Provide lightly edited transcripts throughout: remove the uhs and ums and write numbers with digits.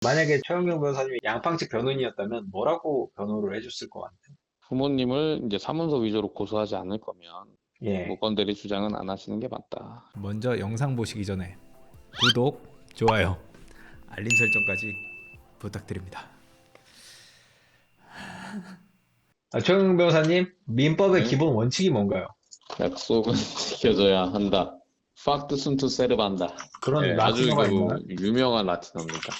만약에 최영경 변호사님이 양팡 측 변호인이었다면 뭐라고 변호를 해줬을 것 같아요? 부모님을 이제 사문서 위조로 고소하지 않을 거면 예. 무건대리 주장은 안 하시는 게 맞다. 먼저 영상 보시기 전에 구독, 좋아요, 알림 설정까지 부탁드립니다. 최영경 변호사님, 민법의 네? 기본 원칙이 뭔가요? 약속은 지켜줘야 한다. 팍트 순투 세르반다. 그런 예, 아주 라틴어가 있나요? 유명한 라틴어입니다.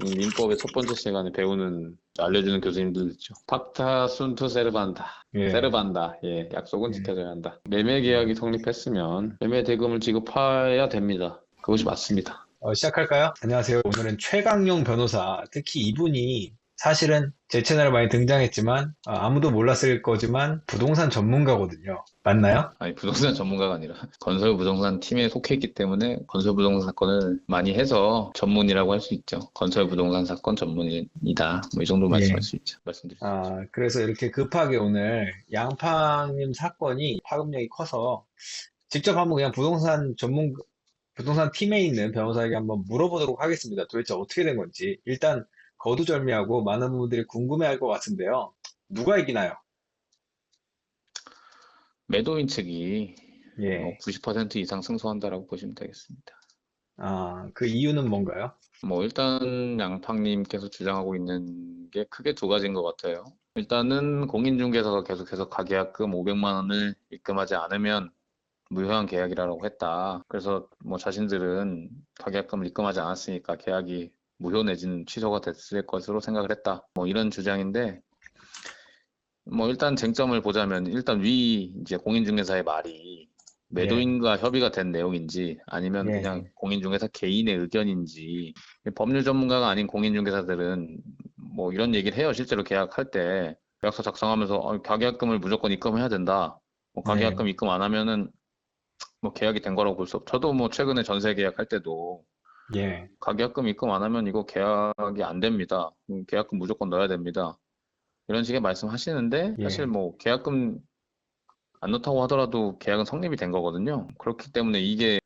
이 민법의 첫 번째 시간에 배우는 알려주는 교수님들 있죠. 팍타 순투 세르반다. 예. 세르반다. 예, 약속은 예. 지켜줘야 한다. 매매 계약이 성립했으면 매매 대금을 지급해야 됩니다. 그것이 맞습니다. 시작할까요? 안녕하세요. 오늘은 최강용 변호사, 특히 이분이 사실은 제 채널에 많이 등장했지만 아무도 몰랐을 거지만 부동산 전문가거든요. 맞나요? 아니, 부동산 전문가가 아니라 건설 부동산 팀에 속해 있기 때문에 건설 부동산 사건을 많이 해서 전문이라고 할 수 있죠. 건설 부동산 사건 전문이다. 뭐 이 정도 예. 말씀할 수 있죠. 말씀드릴 수 있죠. 그래서 이렇게 급하게 오늘 양팡님 사건이 파급력이 커서 직접 한번 그냥 부동산 팀에 있는 변호사에게 한번 물어보도록 하겠습니다. 도대체 어떻게 된 건지. 일단 거두절미하고 많은 분들이 궁금해할 것 같은데요. 누가 이기나요? 매도인 측이 예. 90% 이상 승소한다라고 보시면 되겠습니다. 그 이유는 뭔가요? 뭐 일단 양팡님께서 주장하고 있는 게 크게 두 가지인 것 같아요. 일단은 공인중개사가 계속해서 가계약금 500만 원을 입금하지 않으면 무효한 계약이라고 했다. 그래서 뭐 자신들은 가계약금을 입금하지 않았으니까 계약이 무효 내지는 취소가 됐을 것으로 생각을 했다. 뭐 이런 주장인데, 뭐 일단 쟁점을 보자면 일단 이제 공인중개사의 말이 예. 매도인과 협의가 된 내용인지 아니면 그냥 예. 공인중개사 개인의 의견인지, 법률 전문가가 아닌 공인중개사들은 뭐 이런 얘기를 해요. 실제로 계약할 때 계약서 작성하면서 가계약금을 무조건 입금해야 된다. 뭐 예. 가계약금 입금 안 하면은 뭐 계약이 된 거라고 볼 수 저도 뭐 최근에 전세 계약할 때도 예. 가계약금 입금 안 하면 이거 계약이 안 됩니다. 계약금 무조건 넣어야 됩니다. 이런 식의 말씀하시는데 사실 예. 뭐 계약금 안 넣다고 하더라도 계약은 성립이 된 거거든요. 그렇기 때문에 이게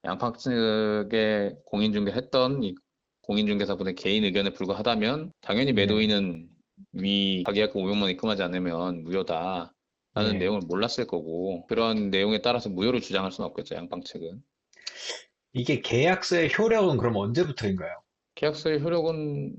양팡 측에 공인중개했던 이 공인중개사분의 개인 의견에 불과하다면 당연히 예. 매도인은 위 가계약금 500만 원 입금하지 않으면 무효다. 라는 예. 내용을 몰랐을 거고 그런 내용에 따라서 무효를 주장할 수는 없겠죠. 양팡 측은. 이게 계약서의 효력은 그럼 언제부터인가요? 계약서의 효력은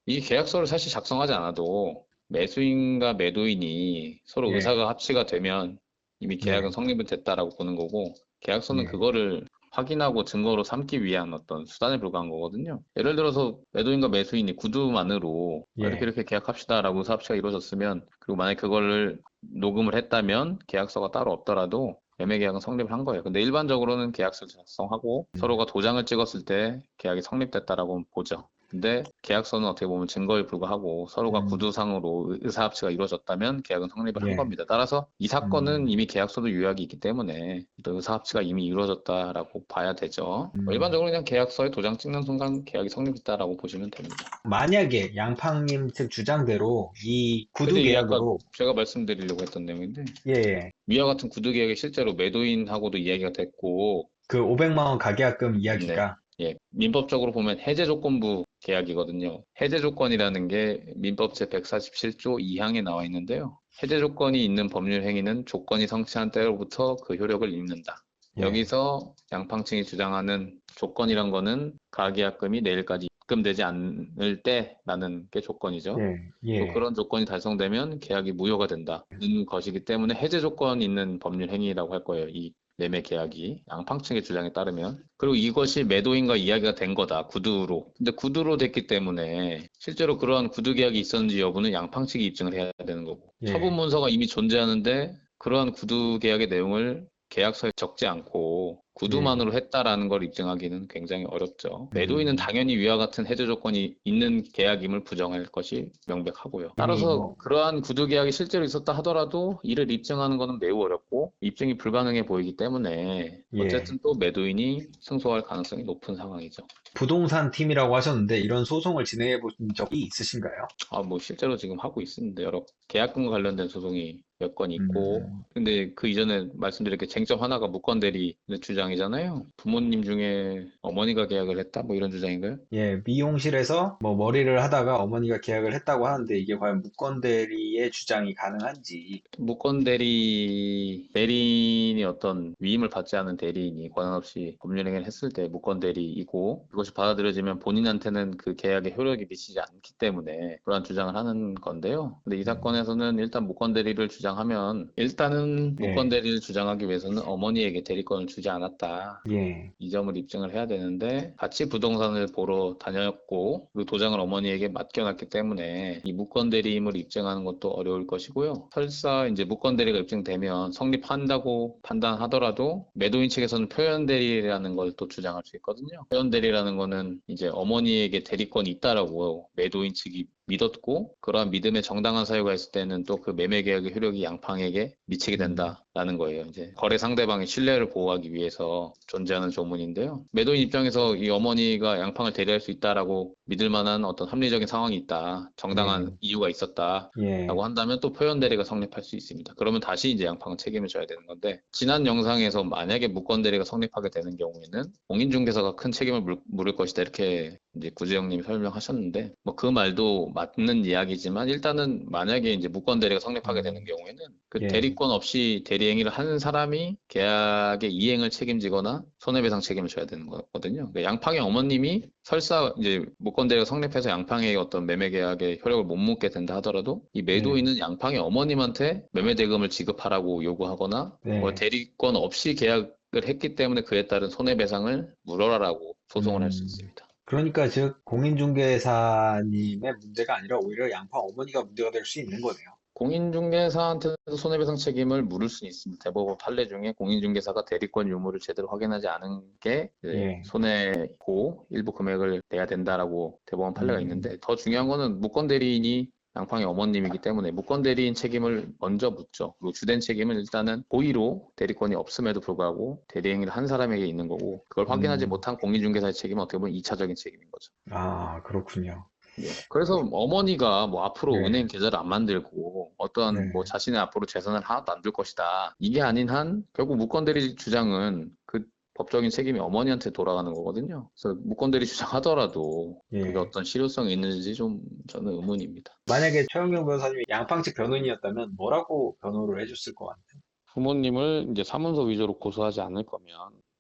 이 계약서를 사실 작성하지 않아도 매수인과 매도인이 서로 예. 의사가 합치가 되면 이미 계약은 예. 성립은 됐다라고 보는 거고 계약서는 예. 그거를 확인하고 증거로 삼기 위한 어떤 수단에 불과한 거거든요. 예를 들어서 매도인과 매수인이 구두만으로 이렇게 예. 이렇게 계약합시다라고 의사 합치가 이루어졌으면 그리고 만약에 그거를 녹음을 했다면 계약서가 따로 없더라도 매매 계약은 성립을 한 거예요. 근데 일반적으로는 계약서를 작성하고 서로가 도장을 찍었을 때 계약이 성립됐다라고 보죠. 근데 계약서는 어떻게 보면 증거에 불과하고 서로가 음. 구두상으로 의사합치가 이루어졌다면 계약은 성립을 한 예. 겁니다. 따라서 이 사건은 음. 이미 계약서도 요약이 있기 때문에 또 의사합치가 이미 이루어졌다라고 봐야 되죠. 음. 일반적으로 그냥 계약서에 도장 찍는 순간 계약이 성립했다라고 보시면 됩니다. 만약에 양팡님 측 주장대로 이 구두 근데 이게 아까 계약으로 제가 말씀드리려고 했던 내용인데 예. 예. 위와 같은 구두 계약이 실제로 매도인하고도 이야기가 됐고 그 500만 원 가계약금 네. 이야기가 예. 민법적으로 보면 해제 조건부 계약이거든요. 해제 조건이라는 게 민법 제 147조 2항에 나와 있는데요. 해제 조건이 있는 법률 행위는 조건이 성취한 때로부터 그 효력을 잃는다. 예. 여기서 양팡층이 주장하는 조건이란 거는 가계약금이 내일까지 입금되지 않을 때라는 게 조건이죠. 예. 또 예. 그런 조건이 달성되면 계약이 무효가 된다는 것이기 때문에 해제 조건이 있는 법률 행위라고 할 거예요. 이 매매 계약이 양팡 측의 주장에 따르면 그리고 이것이 매도인과 이야기가 된 거다 구두로 근데 구두로 됐기 때문에 실제로 그러한 구두 계약이 있었는지 여부는 양팡 측이 입증을 해야 되는 거고 처분 예. 문서가 이미 존재하는데 그러한 구두 계약의 내용을 계약서에 적지 않고 예. 구두만으로 했다라는 걸 입증하기는 굉장히 어렵죠. 매도인은 음. 당연히 위와 같은 해제 조건이 있는 계약임을 부정할 것이 명백하고요. 이미 따라서 뭐 그러한 구두 계약이 실제로 있었다 하더라도 이를 입증하는 것은 매우 어렵고 입증이 불가능해 보이기 때문에 예. 어쨌든 또 매도인이 승소할 가능성이 높은 상황이죠. 부동산 팀이라고 하셨는데 이런 소송을 진행해 보신 적이 있으신가요? 뭐 실제로 지금 하고 있습니다. 여러 계약금과 관련된 소송이 몇 건 있고 음. 근데 그 이전에 말씀드린 게 쟁점 하나가 무건대리 주장 주장이잖아요. 부모님 중에 어머니가 계약을 했다? 뭐 이런 주장인가요? 예, 미용실에서 뭐 머리를 하다가 어머니가 계약을 했다고 하는데 이게 과연 무권 대리의 주장이 가능한지. 무권 대리인이 어떤 위임을 받지 않은 대리인이 권한 없이 법률행위를 했을 때 무권 대리이고 그것이 받아들여지면 본인한테는 그 계약에 효력이 미치지 않기 때문에 그러한 주장을 하는 건데요. 근데 이 사건에서는 일단 무권 대리를 주장하면 일단은 무권 예, 대리를 주장하기 위해서는 어머니에게 대리권을 주지 않았다. 예, 이 점을 입증을 해야 되는데 같이 부동산을 보러 다녔고 그 도장을 어머니에게 맡겨놨기 때문에 이 무권 대리임을 입증하는 것도 어려울 것이고요. 설사 이제 무권 대리가 입증되면 성립한다고 판단하더라도 매도인 측에서는 표현 대리라는 걸 또 주장할 수 있거든요. 표현 대리라는 거는 이제 어머니에게 대리권이 있다라고 매도인 측이 믿었고 그러한 믿음에 정당한 사유가 있을 때는 또 그 매매 계약의 효력이 양팡에게 미치게 된다라는 거예요. 이제 거래 상대방의 신뢰를 보호하기 위해서 존재하는 조문인데요. 매도인 입장에서 이 어머니가 양팡을 대리할 수 있다라고 믿을 만한 어떤 합리적인 상황이 있다, 예, 정당한 이유가 있었다라고 예, 한다면 또 표현 대리가 성립할 수 있습니다. 그러면 다시 이제 양팡은 책임을 져야 되는 건데 지난 영상에서 만약에 무권 대리가 성립하게 되는 경우에는 공인중개사가 큰 책임을 물을 것이다 이렇게 이제 구재영님이 설명하셨는데 뭐 그 말도 맞는 이야기지만 일단은 만약에 이제 무권 대리가 성립하게 되는 경우에는 그 예, 대리권 없이 대리 행위를 하는 사람이 계약의 이행을 책임지거나 손해배상 책임을 져야 되는 거거든요. 그러니까 양팡의 어머님이 설사 이제 무권 대리가 성립해서 양팡의 어떤 매매 계약에 효력을 못 묻게 된다 하더라도 이 예, 매도인은 양팡의 어머님한테 매매 대금을 지급하라고 요구하거나 뭐 네. 대리권 없이 계약을 했기 때문에 그에 따른 손해배상을 물어라라고 소송을 할 수 음, 있습니다. 그러니까 즉 공인중개사님의 문제가 아니라 오히려 양파 어머니가 문제가 될 수 있는 거네요. 공인중개사한테도 손해배상 책임을 물을 수는 있습니다. 대법원 판례 중에 공인중개사가 대리권 유무를 제대로 확인하지 않은 게 이제 예, 손해고 일부 금액을 내야 된다라고 대법원 판례가 음, 있는데 더 중요한 거는 무권 대리인이 양팡의 어머님이기 때문에 무권 대리인 책임을 먼저 묻죠. 그리고 주된 책임은 일단은 고의로 대리권이 없음에도 불구하고 대리행위를 한 사람에게 있는 거고 그걸 확인하지 음, 못한 공인중개사의 책임은 어떻게 보면 2차적인 책임인 거죠. 아, 그렇군요. 예. 그래서 어머니가 뭐 앞으로 네, 은행 계좌를 안 만들고 어떠한 뭐 네, 자신의 앞으로 재산을 하나도 안 둘 것이다. 이게 아닌 한 결국 무권대리 주장은 그 법적인 책임이 어머니한테 돌아가는 거거든요. 그래서 무권대리 주장하더라도 그게 예. 어떤 실효성이 있는지 좀 저는 의문입니다. 만약에 최영경 변호사님이 양팡 측 변호인이었다면 뭐라고 변호를 해줬을 것 같아요? 부모님을 이제 사문서 위조로 고소하지 않을 거면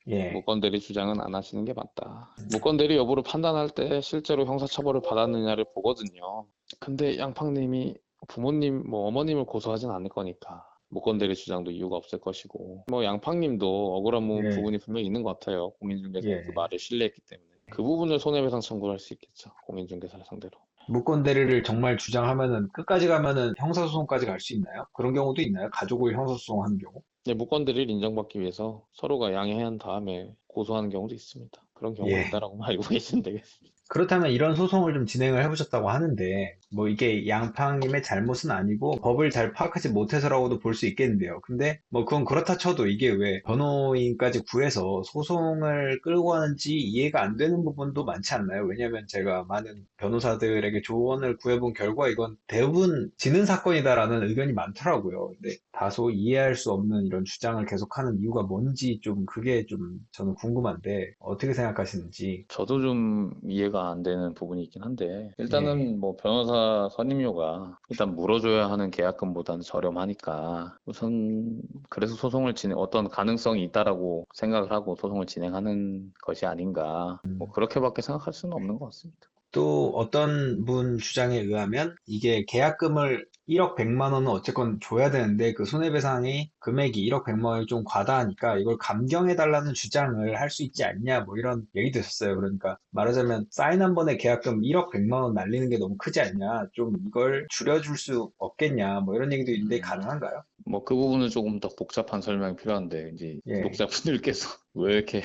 예, 무권대리 주장은 안 하시는 게 맞다. 무권대리 여부를 판단할 때 실제로 형사처벌을 받았느냐를 보거든요. 근데 양팡님이 부모님, 뭐 어머님을 고소하진 않을 거니까 무권대리 주장도 이유가 없을 것이고 뭐 양팡님도 억울한 예, 부분이 분명히 있는 것 같아요. 공인중개사의 그 예. 말을 신뢰했기 때문에. 그 부분을 손해배상 청구를 할 수 있겠죠. 공인중개사를 상대로. 무권 대리를 정말 주장하면은 끝까지 가면은 형사소송까지 갈 수 있나요? 그런 경우도 있나요? 가족을 형사소송하는 경우? 네, 무권대리를 인정받기 위해서 서로가 양해한 다음에 고소하는 경우도 있습니다. 그런 경우가 예. 있다라고 알고 계시면 되겠습니다. 그렇다면 이런 소송을 좀 진행을 해보셨다고 하는데, 뭐 이게 양팡님의 잘못은 아니고 법을 잘 파악하지 못해서라고도 볼 수 있겠는데요. 근데 뭐 그건 그렇다 쳐도 이게 왜 변호인까지 구해서 소송을 끌고 하는지 이해가 안 되는 부분도 많지 않나요? 왜냐하면 제가 많은 변호사들에게 조언을 구해본 결과 이건 대부분 지는 사건이다라는 의견이 많더라고요. 근데 다소 이해할 수 없는 이런 주장을 계속하는 이유가 뭔지 좀 그게 좀 저는 궁금한데 어떻게 생각하시는지. 저도 좀 이해가 안 되는 부분이 있긴 한데, 예. 일단은 뭐 변호사 선임료가 일단 물어줘야 하는 계약금보다는 저렴하니까, 우선 그래서 어떤 가능성이 있다라고 생각을 하고 소송을 진행하는 것이 아닌가, 뭐 그렇게밖에 생각할 수는 없는 것 같습니다. 또 어떤 분 주장에 의하면 이게 계약금을 1억 100만 원은 어쨌건 줘야 되는데 그 손해배상이 금액이 1억 100만 원이 좀 과다하니까 이걸 감경해달라는 주장을 할 수 있지 않냐 뭐 이런 얘기도 있었어요. 그러니까 말하자면 사인 한 번에 계약금 1억 100만 원 날리는 게 너무 크지 않냐 좀 이걸 줄여줄 수 없겠냐 뭐 이런 얘기도 있는데 가능한가요? 뭐 그 부분은 조금 더 복잡한 설명이 필요한데, 이제 예, 구독자분들께서 왜 이렇게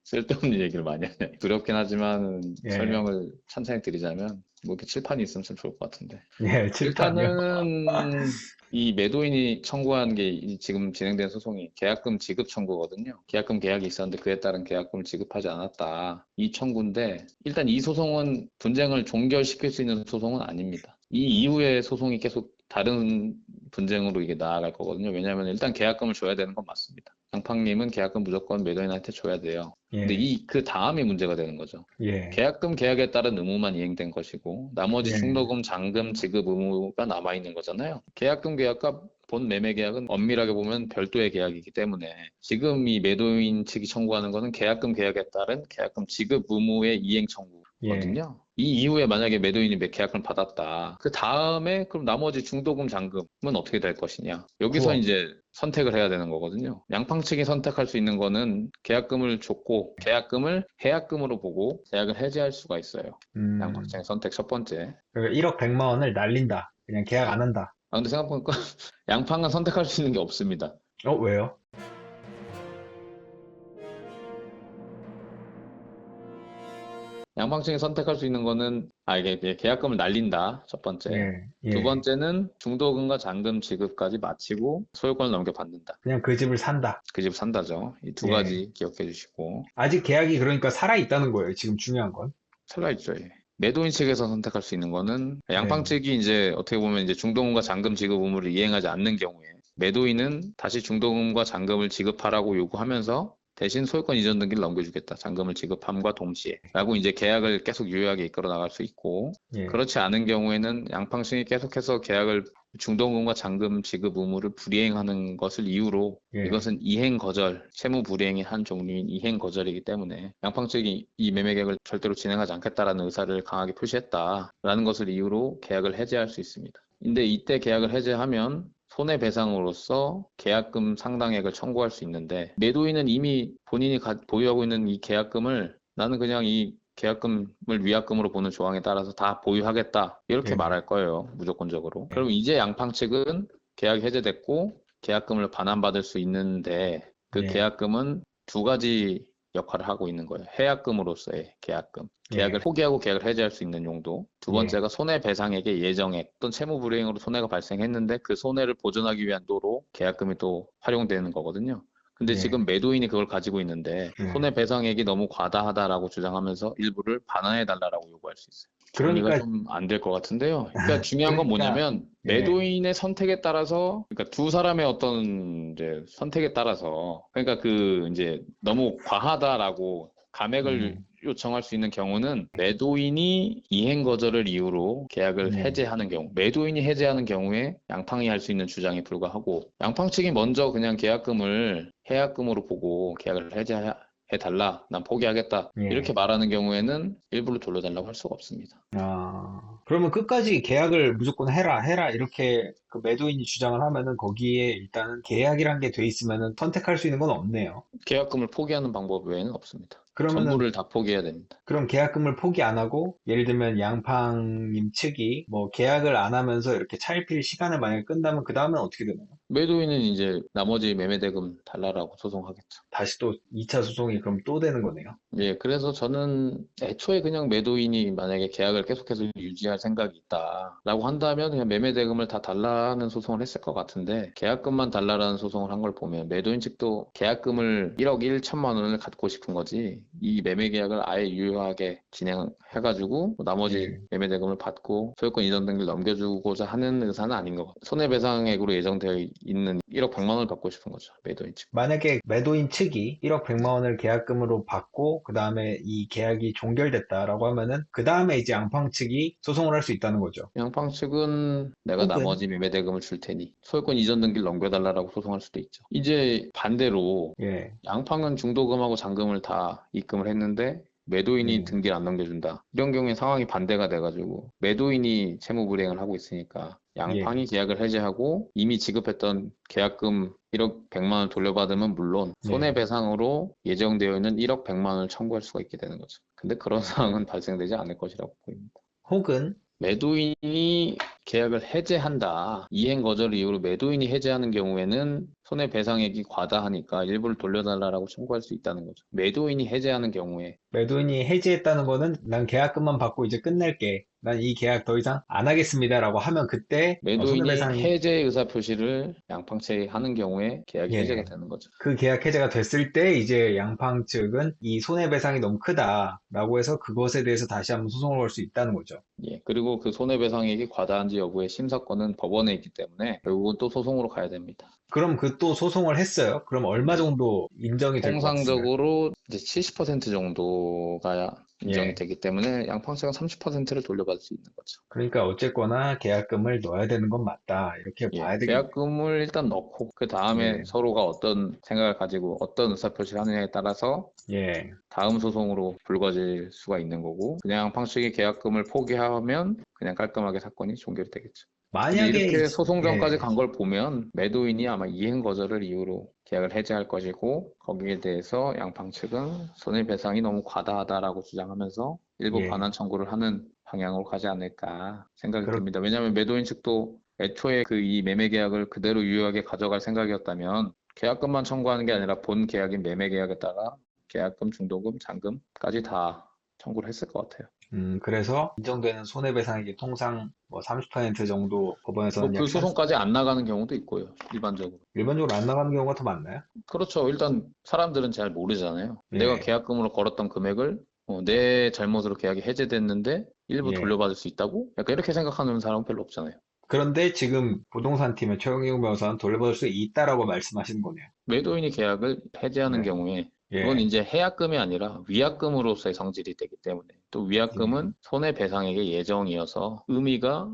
쓸데없는 얘기를 많이 하냐. 두렵긴 하지만 예, 설명을 찬찬히 드리자면, 뭐 이렇게 칠판이 있으면 참 좋을 것 같은데. 예, 칠판이요? 일단은 이 매도인이 청구한 게 지금 진행된 소송이 계약금 지급 청구거든요. 계약금 계약이 있었는데 그에 따른 계약금을 지급하지 않았다. 이 청구인데 일단 이 소송은 분쟁을 종결시킬 수 있는 소송은 아닙니다. 이 이후에 소송이 계속 다른 분쟁으로 이게 나아갈 거거든요. 왜냐하면 일단 계약금을 줘야 되는 건 맞습니다. 양팡님은 계약금 무조건 매도인한테 줘야 돼요. 근데 예, 그 다음이 문제가 되는 거죠. 예, 계약금 계약에 따른 의무만 이행된 것이고 나머지 예, 중도금, 잔금 지급 의무가 남아 있는 거잖아요. 계약금 계약과 본 매매 계약은 엄밀하게 보면 별도의 계약이기 때문에 지금 이 매도인 측이 청구하는 것은 계약금 계약에 따른 계약금 지급 의무의 이행 예. 청구거든요. 이 이후에 만약에 매도인이 계약금을 받았다. 그 다음에 그럼 나머지 중도금, 잔금은 어떻게 될 것이냐. 여기서 그거, 이제 선택을 해야 되는 거거든요. 양팡 측이 선택할 수 있는 거는 계약금을 줬고 계약금을 해약금으로 보고 계약을 해지할 수가 있어요. 양팡 음, 측의 선택 첫 번째. 그러니까 1억 100만 원을 날린다. 그냥 계약 안 한다. 근데 생각해보니까 양팡은 선택할 수 있는 게 없습니다. 왜요? 양팡 측이 선택할 수 있는 거는 이게 계약금을 날린다. 첫 번째. 예, 두 예. 번째는 중도금과 잔금 지급까지 마치고 소유권을 넘겨받는다. 그냥 그 집을 산다. 그 집 산다죠. 이 두 예. 가지 기억해 주시고. 아직 계약이 그러니까 살아있다는 거예요. 지금 중요한 건. 살아있죠. 예. 매도인 측에서 선택할 수 있는 거는 양팡 예, 측이 이제 어떻게 보면 이제 중도금과 잔금 지급 의무를 이행하지 않는 경우에 매도인은 다시 중도금과 잔금을 지급하라고 요구하면서 대신 소유권 이전 등기를 넘겨주겠다. 잔금을 지급함과 동시에. 라고 이제 계약을 계속 유효하게 이끌어 나갈 수 있고 예, 그렇지 않은 경우에는 양팡 측이 계속해서 계약을 중도금과 잔금 지급 의무를 불이행하는 것을 이유로 예, 이것은 이행 거절, 채무 불이행의 한 종류인 이행 거절이기 때문에 양팡 측이 이 매매 계약을 절대로 진행하지 않겠다라는 의사를 강하게 표시했다라는 것을 이유로 계약을 해지할 수 있습니다. 근데 이때 계약을 해지하면 손해배상으로서 계약금 상당액을 청구할 수 있는데 매도인은 이미 본인이 보유하고 있는 이 계약금을 나는 그냥 이 계약금을 위약금으로 보는 조항에 따라서 다 보유하겠다 이렇게 예, 말할 거예요. 무조건적으로. 그럼 이제 양팡 측은 계약이 해제됐고 계약금을 반환받을 수 있는데 그 예, 계약금은 두 가지 역할을 하고 있는 거예요. 해약금으로서의 계약금. 계약을 예, 포기하고 계약을 해지할 수 있는 용도. 두 예, 번째가 손해배상액의 예정액. 어떤 채무불이행으로 손해가 발생했는데 그 손해를 보전하기 위한 도로 계약금이 또 활용되는 거거든요. 근데 예, 지금 매도인이 그걸 가지고 있는데 예. 손해배상액이 너무 과다하다라고 주장하면서 일부를 반환해달라고 요구할 수 있어요. 정리가 그러니까, 좀 안 될 것 같은데요. 그러니까 중요한 건 그러니까, 뭐냐면 예, 매도인의 선택에 따라서 그러니까 두 사람의 어떤 이제 선택에 따라서 그러니까 그 이제 너무 과하다라고 감액을 음, 요청할 수 있는 경우는 매도인이 이행 거절을 이유로 계약을 예, 해제하는 경우, 매도인이 해제하는 경우에 양팡이 할 수 있는 주장에 불과하고 양팡 측이 먼저 그냥 계약금을 해약금으로 보고 계약을 해제해 달라, 난 포기하겠다 이렇게 예. 말하는 경우에는 일부러 돌려달라고 할 수가 없습니다. 그러면 끝까지 계약을 무조건 해라, 이렇게 그 매도인이 주장을 하면은 거기에 일단은 계약이란 게 돼 있으면은 선택할 수 있는 건 없네요. 계약금을 포기하는 방법 외에는 없습니다. 그러면은 전부를 다 포기해야 됩니다. 그럼 계약금을 포기 안 하고 예를 들면 양팡님 측이 뭐 계약을 안 하면서 이렇게 차일피일 시간을 만약에 끈다면 그 다음엔 어떻게 되나요? 매도인은 이제 나머지 매매대금 달라라고 소송하겠죠. 다시 또 2차 소송이 그럼 또 되는 거네요. 예, 그래서 저는 애초에 그냥 매도인이 만약에 계약을 계속해서 유지할 생각이 있다라고 한다면 그냥 매매 대금을 다 달라는 소송을 했을 것 같은데 계약금만 달라라는 소송을 한 걸 보면 매도인 측도 계약금을 1억 1천만 원을 갖고 싶은 거지 이 매매 계약을 아예 유효하게 진행해가지고 나머지 예. 매매 대금을 받고 소유권 이전 등기를 넘겨주고자 하는 의사는 아닌 것 같아요. 손해배상액으로 예정되어 있는 1억 100만 원을 받고 싶은 거죠. 매도인 측. 만약에 매도인 측이 1억 100만 원을 계약금으로 받고 그 다음에 이 계약이 종결됐다라고 하면은 그 다음에 이제 양팡 측이 소송을 할 수 있다는 거죠. 양팡 측은 내가 혹은 나머지 매매대금을 줄 테니 소유권 이전 등기를 넘겨달라고 소송할 수도 있죠. 이제 반대로 예, 양팡은 중도금하고 잔금을 다 입금을 했는데 매도인이 예, 등기를 안 넘겨준다. 이런 경우에 상황이 반대가 돼가지고 매도인이 채무 불이행을 하고 있으니까 예, 양팡이 계약을 해지하고 이미 지급했던 계약금 1억 100만 원을 돌려받으면 물론 예. 손해배상으로 예정되어 있는 1억 100만 원을 청구할 수가 있게 되는 거죠. 근데 그런 상황은 발생되지 않을 것이라고 보입니다. 혹은 매도인이 계약을 해제한다. 이행 거절 이유로 매도인이 해제하는 경우에는 손해배상액이 과다하니까 일부를 돌려달라고 청구할 수 있다는 거죠. 매도인이 해제하는 경우에 매도인이 해지했다는 거는 난 계약금만 받고 이제 끝낼게. 난 이 계약 더 이상 안 하겠습니다라고 하면 그때 매도인이 손해배상이 해제 의사 표시를 양팡채에 하는 경우에 계약이 해제가 예, 되는 거죠. 그 계약 해제가 됐을 때 이제 양팡 측은 이 손해배상이 너무 크다라고 해서 그것에 대해서 다시 한번 소송을 걸 수 있다는 거죠. 예, 그리고 그 손해배상액이 과다한지 여부의 심사권은 법원에 있기 때문에 결국은 또 소송으로 가야 됩니다. 그럼 그 그 또 소송을 했어요. 그럼 얼마 정도 인정이 될 것 같은가요? 통상적으로 이제 70% 정도가 인정이 예. 되기 때문에 양팡 측은 30%를 돌려받을 수 있는 거죠. 그러니까 어쨌거나 계약금을 넣어야 되는 건 맞다. 이렇게 예, 봐야 되겠네요. 계약금을 일단 넣고 그 다음에 예. 서로가 어떤 생각을 가지고 어떤 의사표시를 하느냐에 따라서 예. 다음 소송으로 불거질 수가 있는 거고 그냥 양팡 측이 계약금을 포기하면 그냥 깔끔하게 사건이 종결이 되겠죠. 근데 만약에 이렇게 소송전까지 예. 간 걸 보면 매도인이 아마 이행 거절을 이유로 계약을 해지할 것이고 거기에 대해서 양팡 측은 손해배상이 너무 과다하다라고 주장하면서 일부 예. 반환 청구를 하는 방향으로 가지 않을까 생각이 그렇 듭니다. 왜냐하면 매도인 측도 애초에 그 이 매매 계약을 그대로 유효하게 가져갈 생각이었다면 계약금만 청구하는 게 아니라 본 계약인 매매 계약에다가 계약금, 중도금, 잔금까지 다 청구를 했을 것 같아요. 그래서 인정되는 손해배상액이 통상 뭐 30% 정도 뭐 법원에서는 그 약 소송까지 안 나가는 경우도 있고요. 일반적으로. 일반적으로 안 나가는 경우가 더 많나요? 그렇죠. 일단 사람들은 잘 모르잖아요. 내가 예. 계약금으로 걸었던 금액을 내 잘못으로 계약이 해제됐는데 일부 예. 돌려받을 수 있다고? 약간 이렇게 생각하는 사람은 별로 없잖아요. 그런데 지금 부동산 팀의 최영용 변호사는 돌려받을 수 있다라고 말씀하시는 거네요. 매도인이 계약을 해제하는 네. 경우에 그건 예. 이제 해약금이 아니라 위약금으로서의 성질이 되기 때문에 또 위약금은 손해배상액의 예정이어서 의미가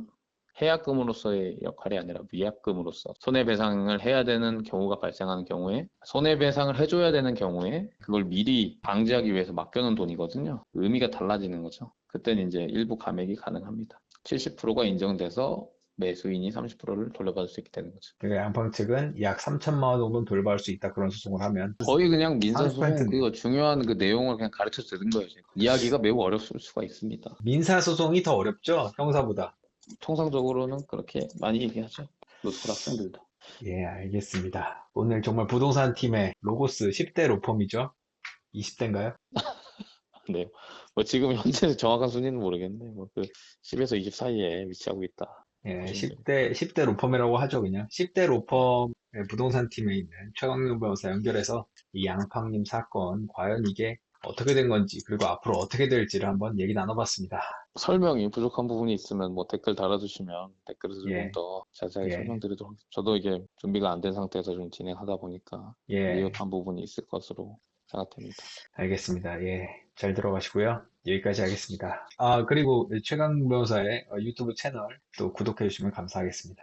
해약금으로서의 역할이 아니라 위약금으로서 손해배상을 해야 되는 경우가 발생하는 경우에 손해배상을 해줘야 되는 경우에 그걸 미리 방지하기 위해서 맡겨놓은 돈이거든요. 의미가 달라지는 거죠. 그때는 이제 일부 감액이 가능합니다. 70%가 인정돼서 매수인이 30%를 돌려받을 수 있게 되는 거죠. 그 양방 측은 약 3천만 원 정도는 돌려받을 수 있다 그런 소송을 하면 거의 그냥 민사소송 30%네요. 그 중요한 그 내용을 그냥 가르쳐 드린 거예요. 지금. 이야기가 매우 어렵을 수가 있습니다. 민사 소송이 더 어렵죠? 형사보다. 통상적으로는 그렇게 많이 얘기하죠. 로스쿨 학생들도. 예, 알겠습니다. 오늘 정말 부동산 팀의 로고스 10대 로펌이죠? 20대인가요? 네. 뭐 지금 현재 정확한 순위는 모르겠네. 뭐그 10에서 20 사이에 위치하고 있다. 예, 보시면 10대 로펌이라고 하죠, 그냥. 10대 로펌의 부동산 팀에 있는 최강용 변호사 연결해서 이 양팡님 사건, 과연 이게 어떻게 된 건지, 그리고 앞으로 어떻게 될지를 한번 얘기 나눠봤습니다. 설명이 부족한 부분이 있으면 뭐 댓글 달아주시면 댓글에서 조금 예, 더 자세하게 예, 설명드리도록 하겠습니다. 저도 이게 준비가 안 된 상태에서 좀 진행하다 보니까 예, 미흡한 부분이 있을 것으로 생각됩니다. 알겠습니다. 예, 잘 들어가시고요. 여기까지 하겠습니다. 아, 그리고 최강 변호사의 유튜브 채널 또 구독해 주시면 감사하겠습니다.